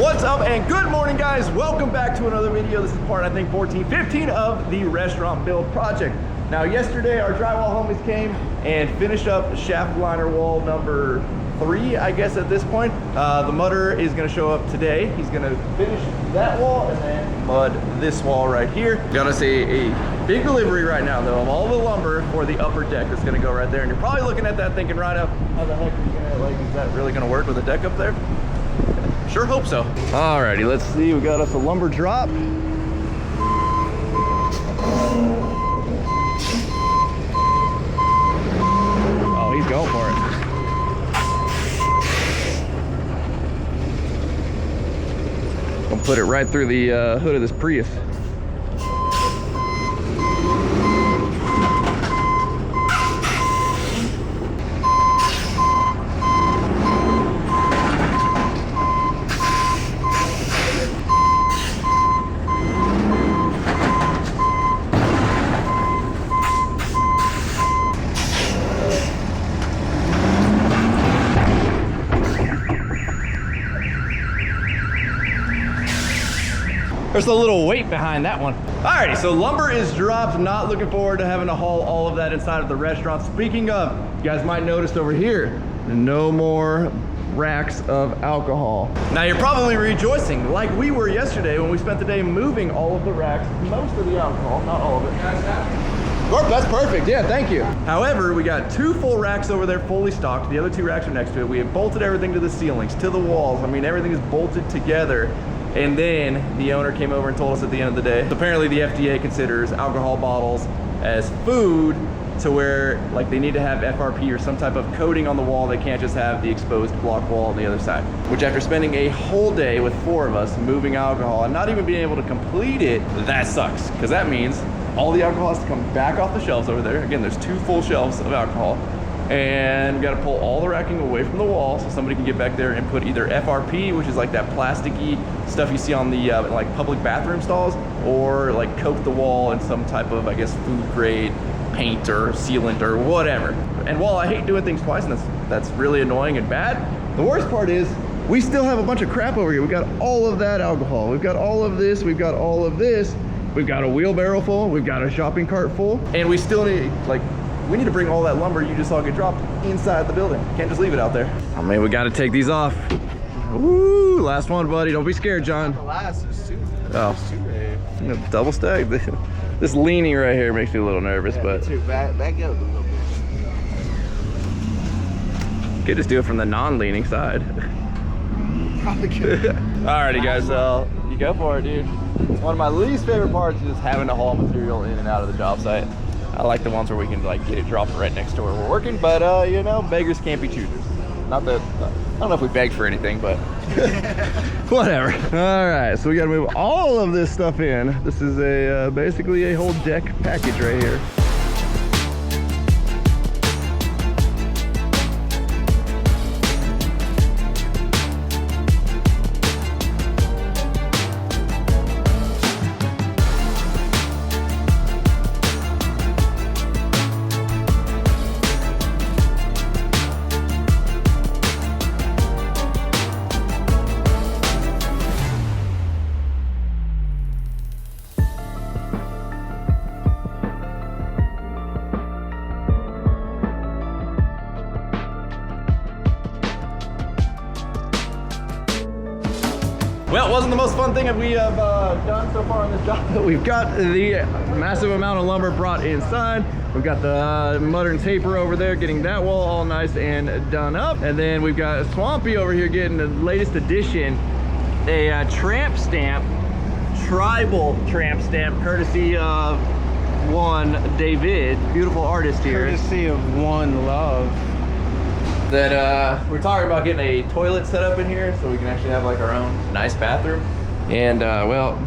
What's up and good morning, guys. Welcome back to another video. This is part, I think, 14, 15 of the restaurant build project. Now, yesterday our drywall homies came and finished up shaft liner wall number 3, I guess at this point. The mudder is gonna show up today. He's gonna finish that wall and then mud this wall right here. Got us a big delivery right now though of all the lumber for the upper deck that's gonna go right there. And you're probably looking at that thinking right up, how the heck are you gonna, like, is that really gonna work with a deck up there? Sure hope so. Alrighty, let's see. We got us a lumber drop. Oh, he's going for it. Gonna put it right through the hood of this Prius. There's a little weight behind that one. Alrighty, so lumber is dropped. Not looking forward to having to haul all of that inside of the restaurant. Speaking of, you guys might notice over here, no more racks of alcohol. Now you're probably rejoicing like we were yesterday when we spent the day moving all of the racks, most of the alcohol, not all of it. That's perfect, yeah, thank you. However, we got 2 full racks over there fully stocked. The other 2 racks are next to it. We have bolted everything to the ceilings, to the walls. I mean, everything is bolted together. And then the owner came over and told us at the end of the day, apparently the FDA considers alcohol bottles as food, to where like they need to have FRP or some type of coating on the wall. They can't just have the exposed block wall on the other side. Which, after spending a whole day with 4 of us moving alcohol and not even being able to complete it, that sucks. Because that means all the alcohol has to come back off the shelves over there. Again, there's 2 full shelves of alcohol. And we got to pull all the racking away from the wall so somebody can get back there and put either FRP, which is like that plasticky stuff you see on the like public bathroom stalls, or like coat the wall in some type of, I guess, food grade paint or sealant or whatever. And while I hate doing things twice, and that's really annoying and bad, the worst part is we still have a bunch of crap over here. We got all of that alcohol. We've got all of this. We've got all of this. We've got a wheelbarrow full. We've got a shopping cart full. And we still need, like, we need to bring all that lumber you just saw get dropped inside the building. Can't just leave it out there. Oh man, we got to take these off. Woo, last one, buddy. Don't be scared, John. The last is super. Oh, double stack. This leaning right here makes me a little nervous, yeah, but back up a little bit. Could just do it from the non-leaning side. Probably could. Alrighty, guys. You go for it, dude. One of my least favorite parts is just having to haul material in and out of the job site. I like the ones where we can like get it dropped right next to where we're working, but you know, beggars can't be choosers. Not that, I don't know if we begged for anything, but whatever. All right, so we gotta move all of this stuff in. This is a basically a whole deck package right here. Well, it wasn't the most fun thing that we have done so far on this job, but we've got the massive amount of lumber brought inside. We've got the mudder and taper over there, getting that wall all nice and done up. And then we've got Swampy over here getting the latest edition, a tramp stamp, tribal tramp stamp, courtesy of one David, beautiful artist here. Courtesy of One Love. That we're talking about getting a toilet set up in here so we can actually have like our own nice bathroom. And well,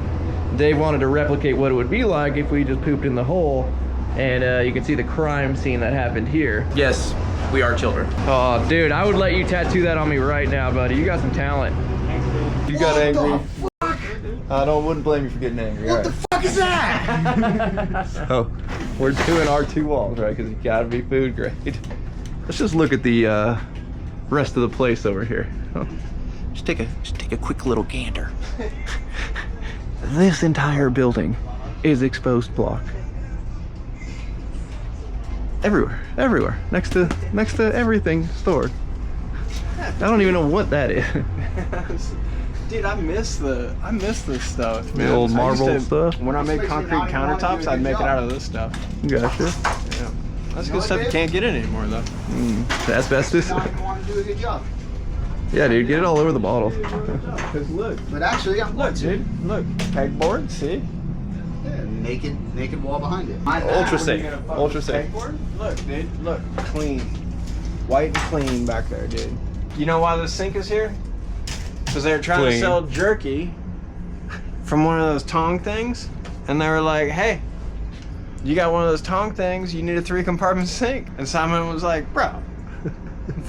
Dave wanted to replicate what it would be like if we just pooped in the hole. And you can see the crime scene that happened here. Yes, we are children. Oh, dude, I would let you tattoo that on me right now, buddy. You got some talent. You got angry. I wouldn't blame you for getting angry. What the fuck is that? So, we're doing our 2 walls, right? Because you gotta be food grade. Let's just look at the rest of the place over here. Just take a quick little gander. This entire building is exposed block. Everywhere, next to everything stored. I don't even know what that is. Dude, I miss this stuff, man. The old I used marble to- stuff. When I make concrete countertops, I'd make it out of this stuff. Gotcha. Yeah. That's good stuff you can't get it anymore, though. The asbestos. Now you want to do a good job. Yeah, dude, get it all over the bottle. Cause look, But actually, I'm look, dude, look, pegboard, see? naked wall behind it. Ultra safe. Ultra safe. Pegboard? Look, dude, look, clean, white and clean back there, dude. You know why the sink is here? Because they were trying to Clean. sell jerky from one of those tong things, and they were like, "Hey, you got one of those tong things? You need a 3-compartment sink." And Simon was like, "Bro,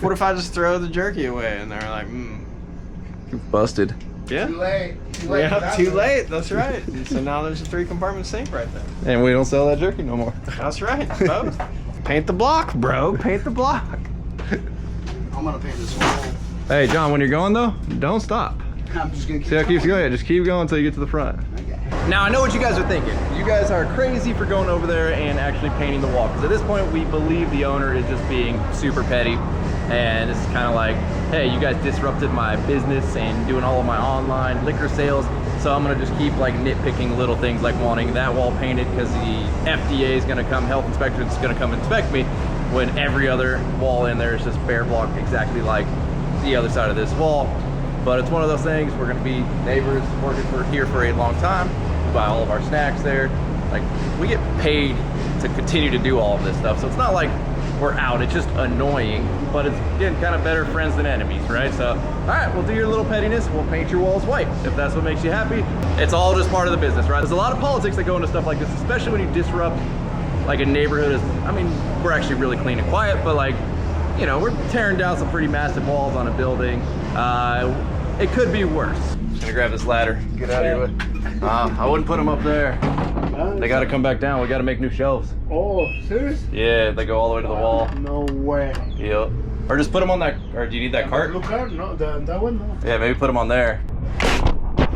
what if I just throw the jerky away?" And they were like, You're busted. "Yeah." Too late. Too late. Yeah, too late. That's right. And so now there's a 3-compartment sink right there. And we don't sell that jerky no more. That's right, both. Paint the block, bro. Paint the block. I'm gonna paint this whole. Hey, John, when you're going though, don't stop. I'm just gonna keep. See how it keeps going? Yeah, just keep going until you get to the front. Okay. Now, I know what you guys are thinking. You guys are crazy for going over there and actually painting the wall. Because at this point, we believe the owner is just being super petty. And it's kind of like, hey, you guys disrupted my business and doing all of my online liquor sales. So I'm gonna just keep like nitpicking little things like wanting that wall painted because the FDA is gonna come, health inspector is gonna come inspect me, when every other wall in there is just bare block exactly like the other side of this wall. But it's one of those things, we're gonna be neighbors working here for a long time. We buy all of our snacks there. Like, we get paid to continue to do all of this stuff. So it's not like we're out, it's just annoying, but it's getting kind of better friends than enemies, right? So, all right, we'll do your little pettiness. We'll paint your walls white if that's what makes you happy. It's all just part of the business, right? There's a lot of politics that go into stuff like this, especially when you disrupt like a neighborhood. I mean, we're actually really clean and quiet, but like, you know, we're tearing down some pretty massive walls on a building. It could be worse. Just gonna grab this ladder, get out of here with. I wouldn't put them up there. They gotta come back down. We gotta make new shelves. Oh, serious? Yeah, they go all the way to the wall. No way. Yep. Or just put them on that, or do you need that cart? Look out, no, that one, no. Yeah, maybe put them on there.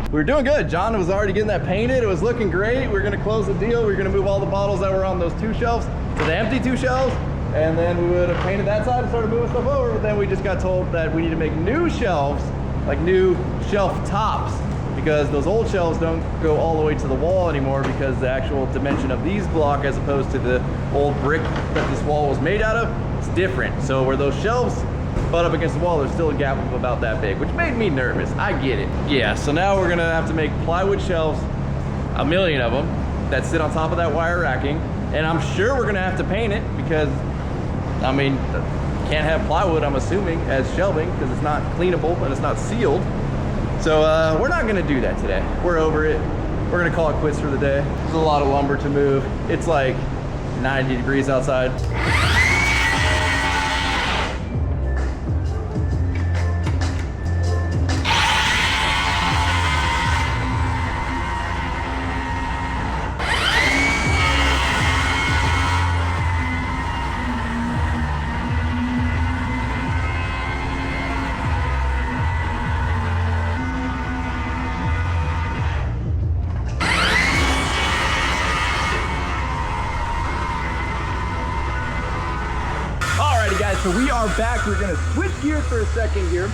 We were doing good. John was already getting that painted. It was looking great. We were gonna close the deal. We were gonna move all the bottles that were on those 2 shelves to the empty 2 shelves. And then we would have painted that side and started moving stuff over. But then we just got told that we need to make new shelves, like new shelf tops, because those old shelves don't go all the way to the wall anymore because the actual dimension of these block as opposed to the old brick that this wall was made out of, it's different. So where those shelves butt up against the wall, there's still a gap of about that big, which made me nervous. I get it. Yeah, so now we're gonna have to make plywood shelves, 1 million of them, that sit on top of that wire racking. And I'm sure we're gonna have to paint it because, I mean, can't have plywood, I'm assuming, as shelving because it's not cleanable and it's not sealed. So we're not gonna do that today. We're over it. We're gonna call it quits for the day. There's a lot of lumber to move. It's like 90 degrees outside. Guys, so we are back. We're gonna switch gears for a second here,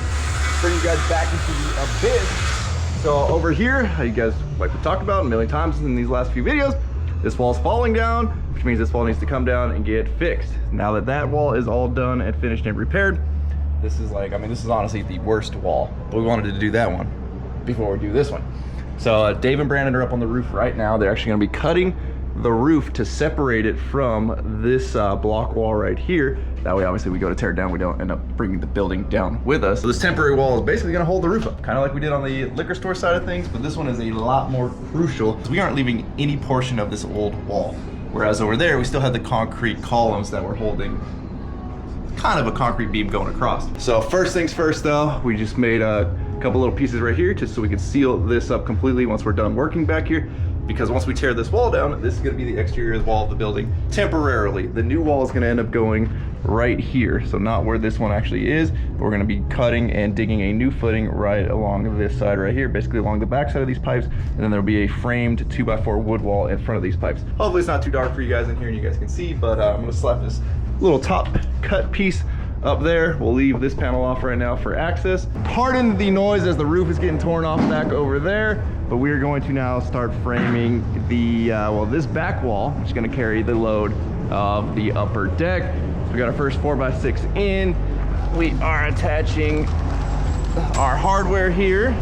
bring you guys back into the abyss. So over here, you guys, like we talked about a million times in these last few videos, this wall's falling down, which means this wall needs to come down and get fixed. Now that that wall is all done and finished and repaired, this is like, I mean, this is honestly the worst wall, but we wanted to do that one before we do this one. So Dave and Brandon are up on the roof right now. They're actually gonna be cutting the roof to separate it from this block wall right here. That way, obviously, we go to tear it down, we don't end up bringing the building down with us. So this temporary wall is basically gonna hold the roof up, kind of like we did on the liquor store side of things, but this one is a lot more crucial. We aren't leaving any portion of this old wall. Whereas over there, we still had the concrete columns that were holding kind of a concrete beam going across. So first things first though, we just made a couple little pieces right here just so we can seal this up completely once we're done working back here. Because once we tear this wall down, this is gonna be the exterior wall of the building temporarily. The new wall is gonna end up going right here. So not where this one actually is, but we're gonna be cutting and digging a new footing right along this side right here, basically along the back side of these pipes. And then there'll be a framed 2x4 wood wall in front of these pipes. Hopefully it's not too dark for you guys in here and you guys can see, but I'm gonna slap this little top cut piece up there. We'll leave this panel off right now for access. Pardon the noise as the roof is getting torn off back over there, but we are going to now start framing the, well, this back wall, which is gonna carry the load of the upper deck. So we got our first 4x6 in. We are attaching our hardware here.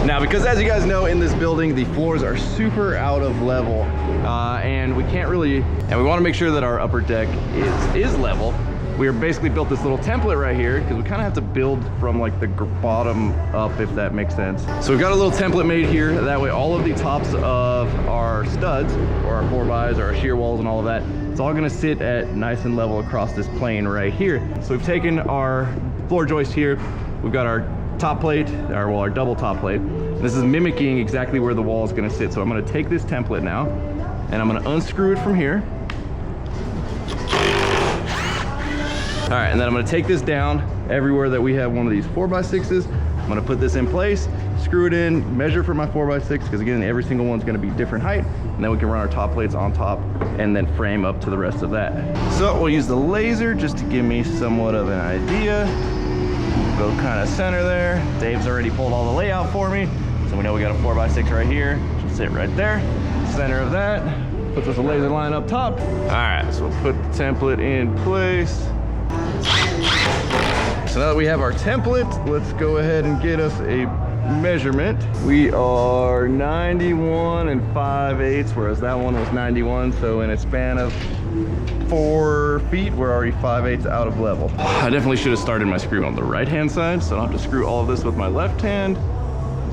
Now, because as you guys know, in this building, the floors are super out of level, and we can't really, and we want to make sure that our upper deck is level. We are basically built this little template right here because we kind of have to build from like the bottom up, if that makes sense. So we've got a little template made here. That way all of the tops of our studs or our 4x or our shear walls and all of that, it's all going to sit at nice and level across this plane right here. So we've taken our floor joist here. We've got our top plate, or well, our double top plate. This is mimicking exactly where the wall is going to sit. So I'm going to take this template now and I'm going to unscrew it from here. All right, and then I'm going to take this down everywhere that we have one of these 4x6s. I'm going to put this in place, screw it in, measure for my 4x6, because again, every single one's going to be different height, and then we can run our top plates on top and then frame up to the rest of that. So we'll use the laser just to give me somewhat of an idea. Go kind of center there. Dave's already pulled all the layout for me, so we know we got a 4x6 right here. Should sit right there. Center of that. Puts us a laser line up top. All right, so we'll put the template in place. So now that we have our template, let's go ahead and get us a measurement. We are 91 and 5/8, whereas that one was 91. So in a span of 4 feet, we're already 5/8 out of level. I definitely should have started my screw on the right-hand side, so I don't have to screw all of this with my left hand,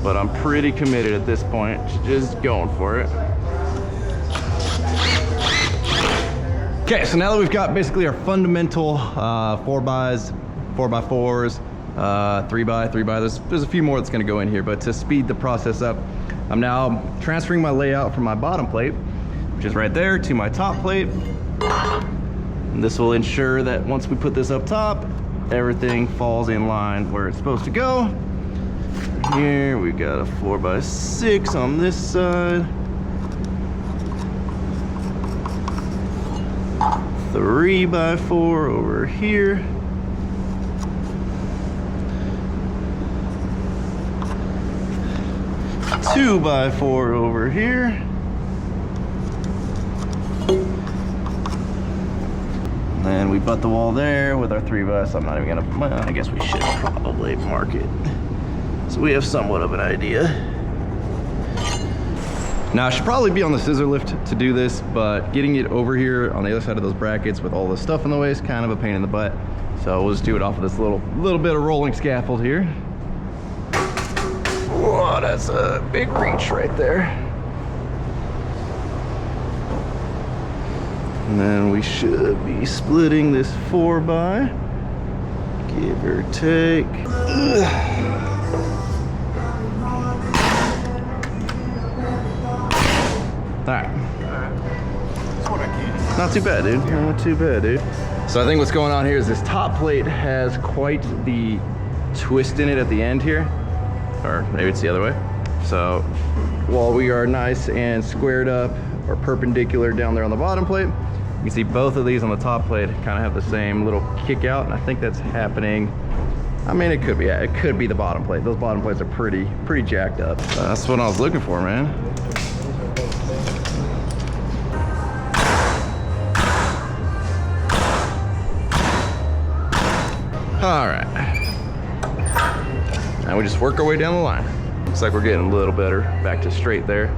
but I'm pretty committed at this point, just going for it. Okay, so now that we've got basically our fundamental 4x, 4x4s, 3x, there's a few more that's gonna go in here, but to speed the process up, I'm now transferring my layout from my bottom plate, which is right there, to my top plate. And this will ensure that once we put this up top, everything falls in line where it's supposed to go. Here we got a 4x6 on this side. 3x4 over here. Two by 4 over here. And we butt the wall there with our 3x. I'm not even gonna, well, I guess we should probably mark it, so we have somewhat of an idea. Now I should probably be on the scissor lift to do this, but getting it over here on the other side of those brackets with all the stuff in the way is kind of a pain in the butt. So we'll just do it off of this little bit of rolling scaffold here. Whoa, that's a big reach right there. And then we should be splitting this 4x, give or take. All right. Not too bad, dude. Not too bad, dude. So I think what's going on here is this top plate has quite the twist in it at the end here, or maybe it's the other way. So while we are nice and squared up or perpendicular down there on the bottom plate, you can see both of these on the top plate kind of have the same little kick out, and I think that's happening. I mean, it could be the bottom plate. Those bottom plates are pretty jacked up. That's what I was looking for, man. All right, now we just work our way down the line. Looks like we're getting a little better, back to straight there.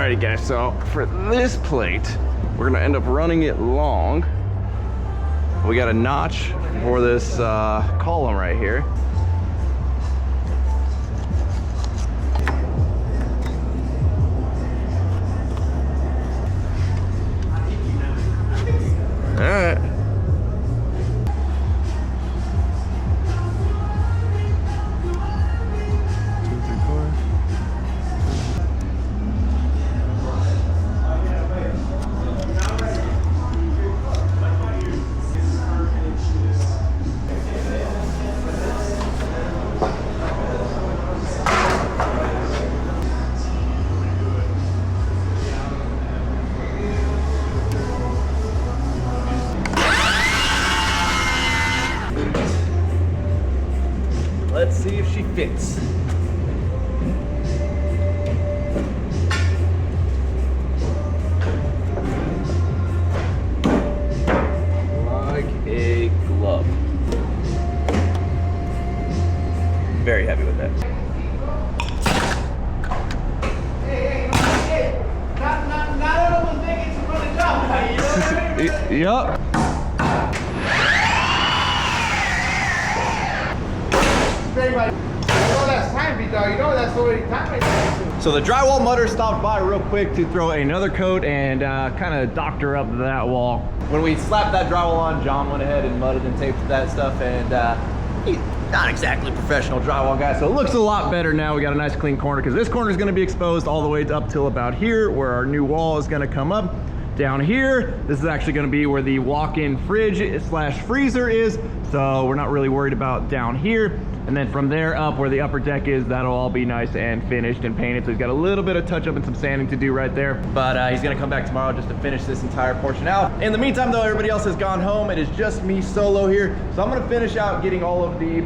Alrighty guys, so for this plate, we're gonna end up running it long. We got a notch for this column right here. Alright. Let's see if she fits. Like a glove. Very happy with that. Hey, not all of us making to run the job, you know what I mean? Yup. So the drywall mudder stopped by real quick to throw another coat and kind of doctor up that wall. When we slapped that drywall on, John went ahead and mudded and taped that stuff, and he's not exactly a professional drywall guy, so it looks a lot better now. We got a nice clean corner because this corner is going to be exposed all the way up till about here, where our new wall is going to come up. Down here, this is actually going to be where the walk-in fridge / freezer is, so we're not really worried about down here. And then from there up where the upper deck is, that'll all be nice and finished and painted. So he's got a little bit of touch up and some sanding to do right there. But he's gonna come back tomorrow just to finish this entire portion out. In the meantime though, everybody else has gone home. It is just me solo here. So I'm gonna finish out getting all of the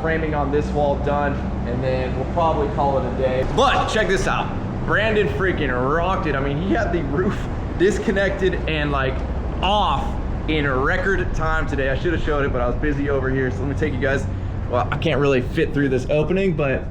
framing on this wall done, and then we'll probably call it a day. But check this out. Brandon freaking rocked it. I mean, he had the roof disconnected and like off in record time today. I should have showed it, but I was busy over here. So let me take you guys. Well, I can't really fit through this opening, but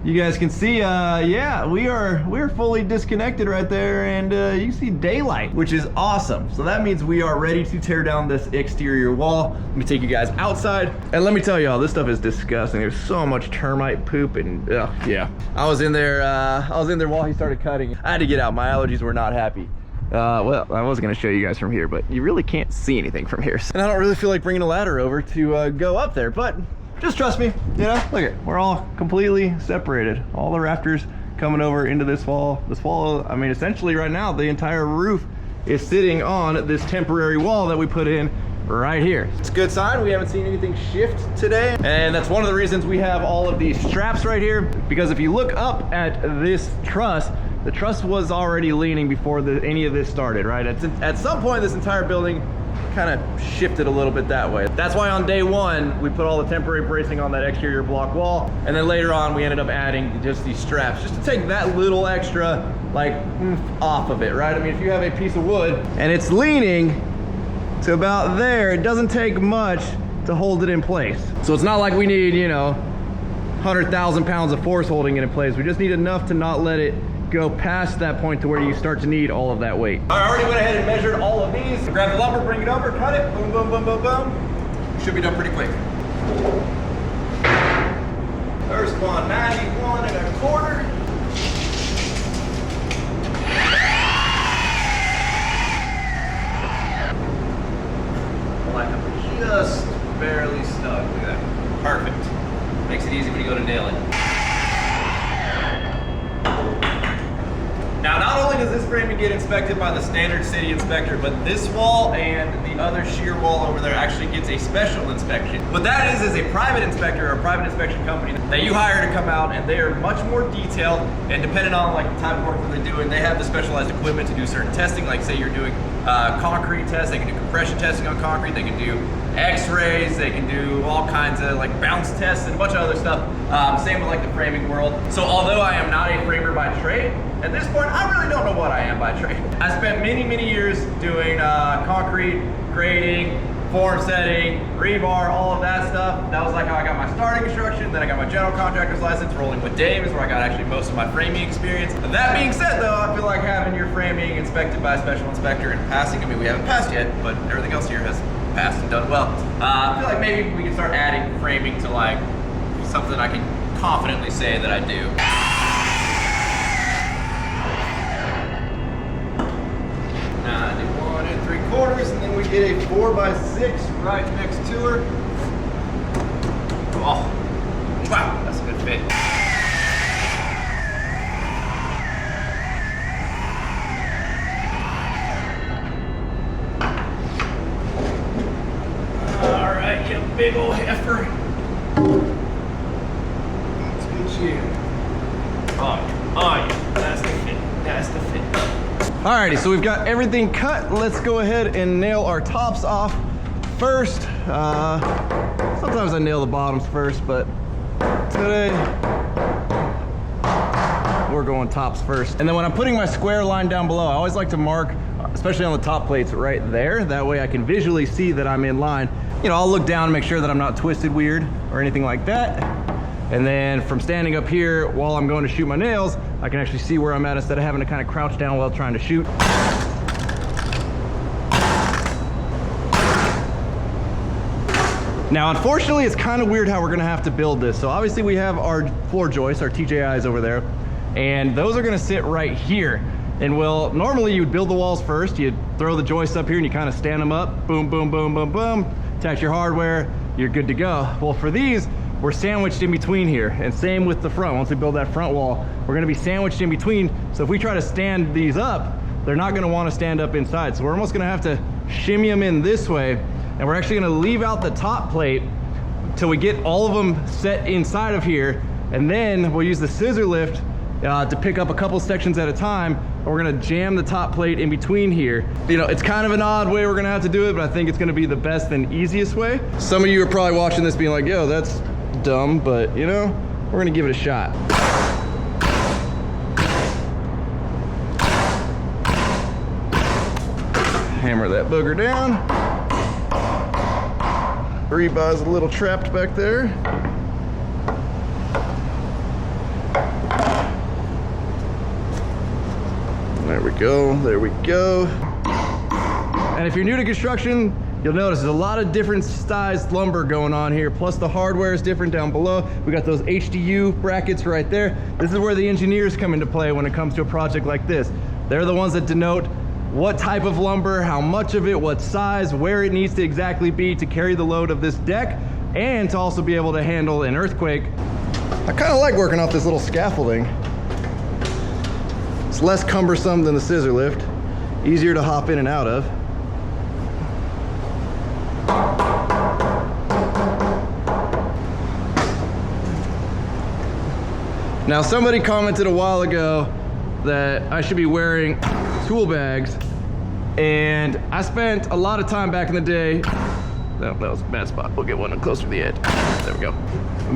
you guys can see, yeah, we're fully disconnected right there, and you see daylight, which is awesome. So that means we are ready to tear down this exterior wall. Let me take you guys outside, and let me tell y'all, this stuff is disgusting. There's so much termite poop, and yeah. I was in there while he started cutting. I had to get out. My allergies were not happy. Well, I was gonna show you guys from here, but you really can't see anything from here. And I don't really feel like bringing a ladder over to go up there, but just trust me, you know, look at, we're all completely separated. All the rafters coming over into this wall. This wall, I mean, essentially right now, the entire roof is sitting on this temporary wall that we put in right here. It's a good sign. We haven't seen anything shift today. And that's one of the reasons we have all of these straps right here, because if you look up at this truss, the truss was already leaning before any of this started, right? At some point, this entire building kind of shifted a little bit that way. That's why on day one, we put all the temporary bracing on that exterior block wall. And then later on, we ended up adding just these straps, just to take that little extra, like, off of it, right? I mean, if you have a piece of wood and it's leaning to about there, it doesn't take much to hold it in place. So it's not like we need, you know, 100,000 pounds of force holding it in place. We just need enough to not let it go past that point to where you start to need all of that weight. I already went ahead and measured all of these. Grab the lumber, bring it over, cut it, boom, boom, boom, boom, boom. Should be done pretty quick. First one, 91 1/4. Like I'm just barely stuck. Look at that. Perfect. Makes it easy when you go to nail it. Now, not only does this framing get inspected by the standard city inspector, but this wall and the other shear wall over there actually gets a special inspection. What that is a private inspector or a private inspection company that you hire to come out, and they are much more detailed, and depending on like the type of work that they're doing, they have the specialized equipment to do certain testing. Like say you're doing concrete tests, they can do compression testing on concrete, they can do x-rays, they can do all kinds of like bounce tests and a bunch of other stuff. Same with like the framing world. So although I am not a framer by trade, at this point, I really don't know what I am by trade. I spent many, many years doing concrete, grading, form setting, rebar, all of that stuff. That was like how I got my starting construction. Then I got my general contractor's license. Rolling with Dave is where I got actually most of my framing experience. But that being said though, I feel like having your framing inspected by a special inspector and passing, I mean we haven't passed yet, but everything else here has passed and done well. I feel like maybe we can start adding framing to like something I can confidently say that I do. 91 3/4, and then we get a 4x6 right next to her. Oh, wow, that's a good fit. All right, you big old heifer. Let's get you. Oh yeah, that's the fit. That's the fit. Alrighty, so we've got everything cut. Let's go ahead and nail our tops off first. Sometimes I nail the bottoms first, but today we're going tops first. And then when I'm putting my square line down below, I always like to mark, especially on the top plates right there. That way I can visually see that I'm in line. You know, I'll look down and make sure that I'm not twisted weird or anything like that. And then from standing up here while I'm going to shoot my nails, I can actually see where I'm at instead of having to kind of crouch down while trying to shoot. Now, unfortunately, it's kind of weird how we're gonna have to build this. So obviously we have our floor joists, our TJIs over there, and those are gonna sit right here. And well, normally you would build the walls first, you'd throw the joists up here and you kind of stand them up, boom, boom, boom, boom, boom, attach your hardware, you're good to go. Well, for these, we're sandwiched in between here, and same with the front. Once we build that front wall, we're gonna be sandwiched in between. So if we try to stand these up, they're not gonna wanna stand up inside. So we're almost gonna have to shimmy them in this way, and we're actually gonna leave out the top plate till we get all of them set inside of here, and then we'll use the scissor lift to pick up a couple sections at a time, and we're gonna jam the top plate in between here. You know, it's kind of an odd way we're gonna have to do it, but I think it's gonna be the best and easiest way. Some of you are probably watching this being like, yo, that's dumb, but you know, we're gonna give it a shot. Hammer that booger down. Rebar's a little trapped back there. There we go, there we go. And if you're new to construction, you'll notice there's a lot of different sized lumber going on here, plus the hardware is different down below. We got those HDU brackets right there. This is where the engineers come into play when it comes to a project like this. They're the ones that denote what type of lumber, how much of it, what size, where it needs to exactly be to carry the load of this deck, and to also be able to handle an earthquake. I kind of like working off this little scaffolding. It's less cumbersome than the scissor lift, easier to hop in and out of. Now, somebody commented a while ago that I should be wearing tool bags, and I spent a lot of time back in the day. No, that was a bad spot. We'll get one closer to the edge. There we go.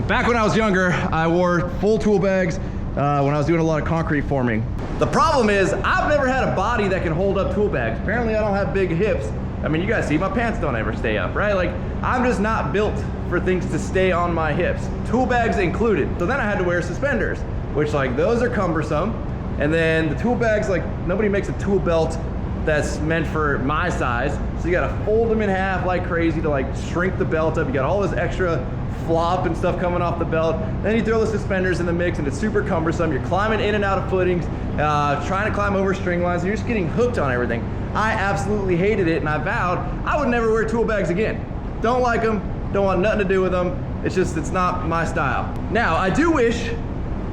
Back when I was younger, I wore full tool bags when I was doing a lot of concrete forming. The problem is I've never had a body that can hold up tool bags. Apparently I don't have big hips. I mean, you guys see my pants don't ever stay up, right? Like, I'm just not built for things to stay on my hips, tool bags included. So then I had to wear suspenders, which like those are cumbersome. And then the tool bags, like nobody makes a tool belt that's meant for my size. So you gotta fold them in half like crazy to like shrink the belt up. You got all this extra flop and stuff coming off the belt. Then you throw the suspenders in the mix and it's super cumbersome. You're climbing in and out of footings, trying to climb over string lines. And you're just getting hooked on everything. I absolutely hated it, and I vowed I would never wear tool bags again. Don't like them, don't want nothing to do with them. It's just, it's not my style. Now, I do wish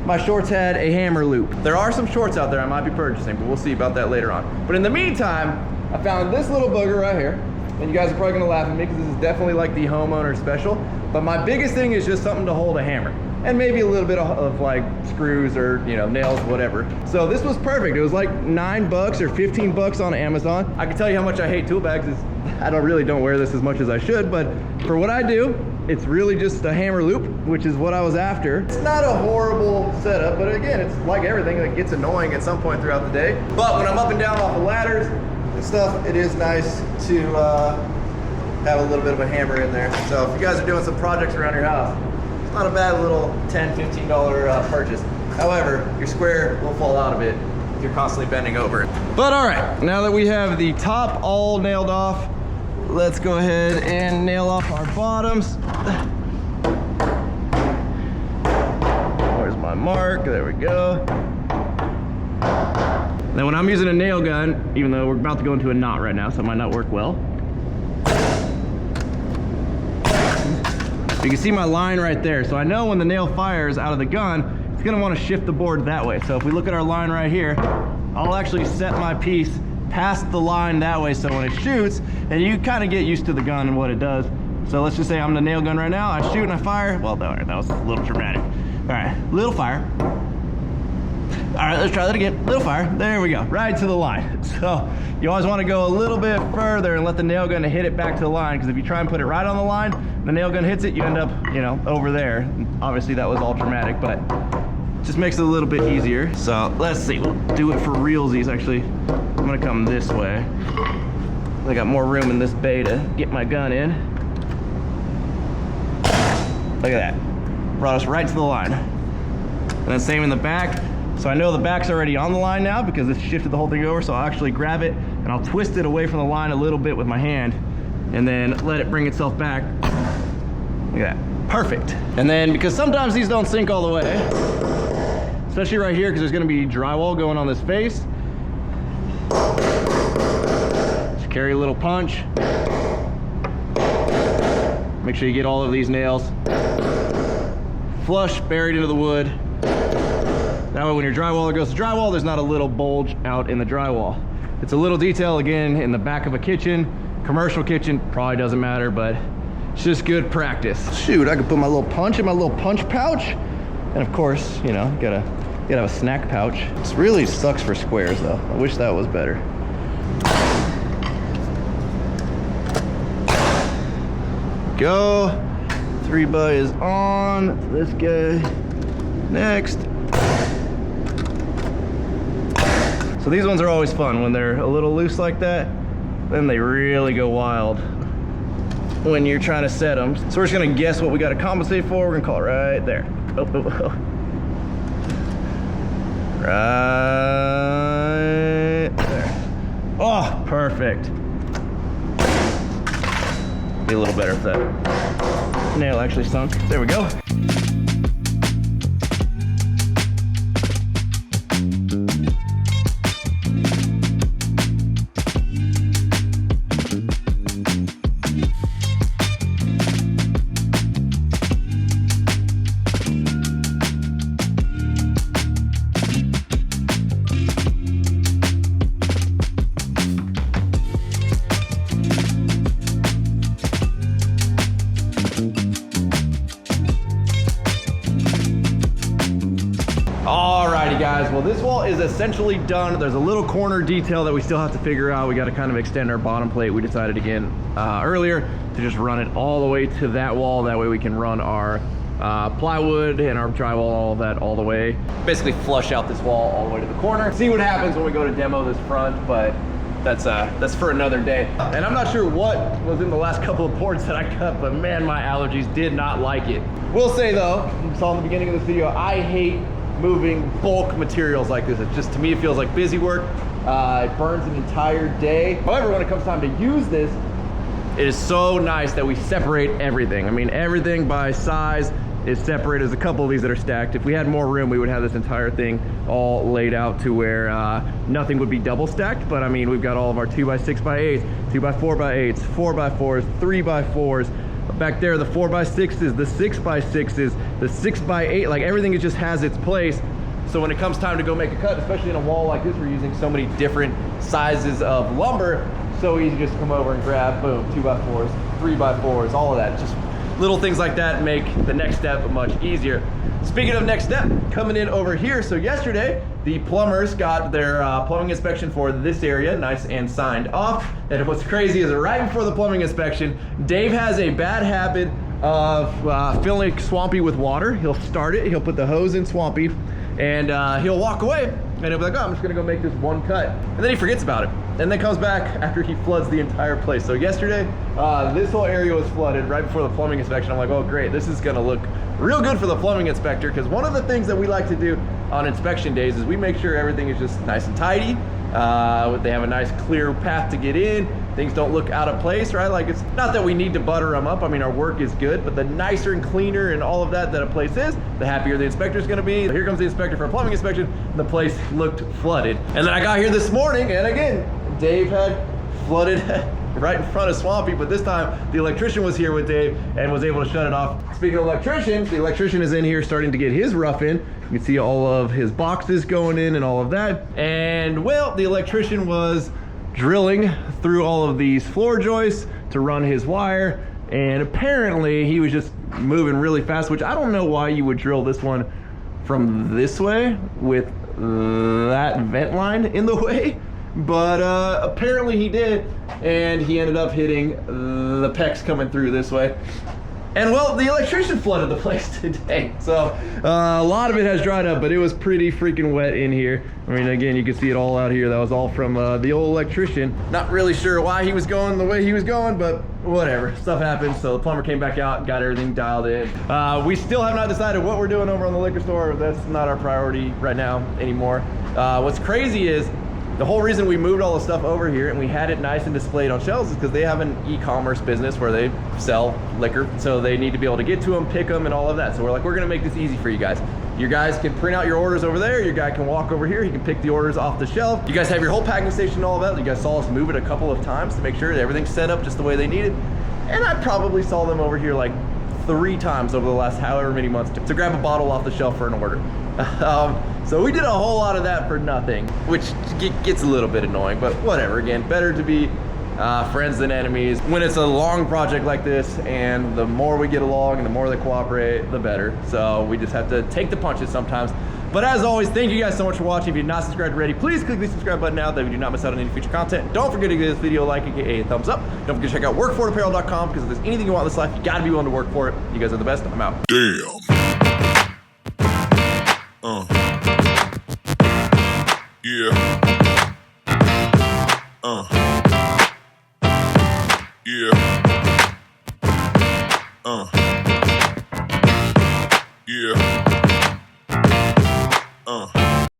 my shorts had a hammer loop. There are some shorts out there I might be purchasing, but we'll see about that later on. But in the meantime, I found this little booger right here, and you guys are probably gonna laugh at me because this is definitely like the homeowner special, but my biggest thing is just something to hold a hammer. And maybe a little bit of like screws or, you know, nails, whatever. So this was perfect. It was like $9 or 15 bucks on Amazon. I can tell you how much I hate tool bags. I really don't wear this as much as I should, but for what I do, it's really just a hammer loop, which is what I was after. It's not a horrible setup, but again, it's like everything that gets annoying at some point throughout the day. But when I'm up and down off the ladders and stuff, it is nice to have a little bit of a hammer in there. So if you guys are doing some projects around your house, it's not a bad little $10, $15 purchase. However, your square will fall out of it if you're constantly bending over it. But all right, now that we have the top all nailed off, let's go ahead and nail off our bottoms. Where's my mark? There we go. Now when I'm using a nail gun, even though we're about to go into a knot right now, so it might not work well. You can see my line right there. So I know when the nail fires out of the gun, it's gonna wanna shift the board that way. So if we look at our line right here, I'll actually set my piece past the line that way, so when it shoots, and you kind of get used to the gun and what it does. So let's just say I'm the nail gun right now, I shoot and I fire. Well, that was a little dramatic. All right, little fire. All right, let's try that again. Little fire, there we go, right to the line. So you always want to go a little bit further and let the nail gun hit it back to the line, because if you try and put it right on the line, the nail gun hits it, you end up, you know, over there. Obviously that was all dramatic, but just makes it a little bit easier. So let's see, we'll do it for realsies. Actually, I'm gonna come this way. I got more room in this bay to get my gun in. Look at that, brought us right to the line. And then same in the back. So I know the back's already on the line now because it's shifted the whole thing over, so I'll actually grab it and I'll twist it away from the line a little bit with my hand and then let it bring itself back. Look at that, perfect. And then because sometimes these don't sink all the way, especially right here because there's gonna be drywall going on this face, just carry a little punch. Make sure you get all of these nails flush, buried into the wood. That way when your drywaller goes to drywall, there's not a little bulge out in the drywall. It's a little detail, again, in the back of a kitchen. Commercial kitchen, probably doesn't matter, but it's just good practice. Shoot, I could put my little punch in my little punch pouch. And of course, you know, gotta have a snack pouch. This really sucks for squares though. I wish that was better. Go. 3x is on. This guy next. So these ones are always fun when they're a little loose like that. Then they really go wild when you're trying to set them. So we're just gonna guess what we got to compensate for. We're gonna call it right there. Oh, oh, oh. Right there. Oh, perfect. Be a little better if that nail actually sunk. There we go. Alrighty guys, well this wall is essentially done. There's a little corner detail that we still have to figure out. We got to kind of extend our bottom plate. We decided again earlier to just run it all the way to that wall. That way we can run our plywood and our drywall, all of that all the way. Basically flush out this wall all the way to the corner. See what happens when we go to demo this front, but that's for another day. And I'm not sure what was in the last couple of boards that I cut, but man, my allergies did not like it. Will say though, you saw in the beginning of this video, I hate moving bulk materials like this. It just, to me, it feels like busy work. It burns an entire day. However, when it comes time to use this, it is so nice that we separate everything. I mean, everything by size is separated. There's a couple of these that are stacked. If we had more room, we would have this entire thing all laid out to where nothing would be double stacked. But I mean, we've got all of our 2x6x8s, 2x4x8s, 4x4s, 3x4s. Back there, the 4x6s, the 6x6s, the 6x8, like everything, it just has its place. So when it comes time to go make a cut, especially in a wall like this, we're using so many different sizes of lumber, so easy just to come over and grab, boom, 2x4s, 3x4s, all of that. Just little things like that make the next step much easier. Speaking of next step, coming in over here. So yesterday, the plumbers got their plumbing inspection for this area nice and signed off. And what's crazy is right before the plumbing inspection, Dave has a bad habit of filling Swampy with water. He'll start it, he'll put the hose in Swampy, and he'll walk away. and he'll be like, oh, I'm just gonna go make this one cut. And then he forgets about it. And then comes back after he floods the entire place. So yesterday, this whole area was flooded right before the plumbing inspection. I'm like, oh great, this is gonna look real good for the plumbing inspector, because one of the things that we like to do on inspection days is we make sure everything is just nice and tidy. They have a nice clear path to get in. Things don't look out of place, right? Like, it's not that we need to butter them up. I mean, our work is good, but the nicer and cleaner and all of that a place is, the happier the inspector is gonna be. So here comes the inspector for a plumbing inspection. The place looked flooded. And then I got here this morning, and again, Dave had flooded right in front of Swampy, but this time the electrician was here with Dave and was able to shut it off. Speaking of electricians, the electrician is in here starting to get his rough in. You can see all of his boxes going in and all of that. And well, the electrician was drilling through all of these floor joists to run his wire, and apparently he was just moving really fast, which I don't know why you would drill this one from this way with that vent line in the way, but apparently he did, and he ended up hitting the PEX coming through this way. And well, the electrician flooded the place today. So a lot of it has dried up, but it was pretty freaking wet in here. I mean, again, you can see it all out here. That was all from the old electrician. Not really sure why he was going the way he was going, but whatever, stuff happens. So the plumber came back out and got everything dialed in. We still have not decided what we're doing over on the liquor store. That's not our priority right now anymore. What's crazy is, the whole reason we moved all the stuff over here and we had it nice and displayed on shelves is because they have an e-commerce business where they sell liquor. So they need to be able to get to them, pick them, and all of that. So we're like, we're gonna make this easy for you guys. You guys can print out your orders over there. Your guy can walk over here. He can pick the orders off the shelf. You guys have your whole packing station and all of that. You guys saw us move it a couple of times to make sure that everything's set up just the way they need it. And I probably saw them over here like 3 times over the last however many months to grab a bottle off the shelf for an order. So we did a whole lot of that for nothing, which gets a little bit annoying, but whatever. Again, better to be friends than enemies when it's a long project like this, and the more we get along and the more they cooperate, the better. So we just have to take the punches sometimes. But as always, thank you guys so much for watching. If you're not subscribed already, please click the subscribe button now, that way you do not miss out on any future content. Don't forget to give this video a like, aka a thumbs up. Don't forget to check out workforapparel.com, because if there's anything you want in this life, you gotta be willing to work for it. You guys are the best. I'm out. Damn. Yeah. Yeah.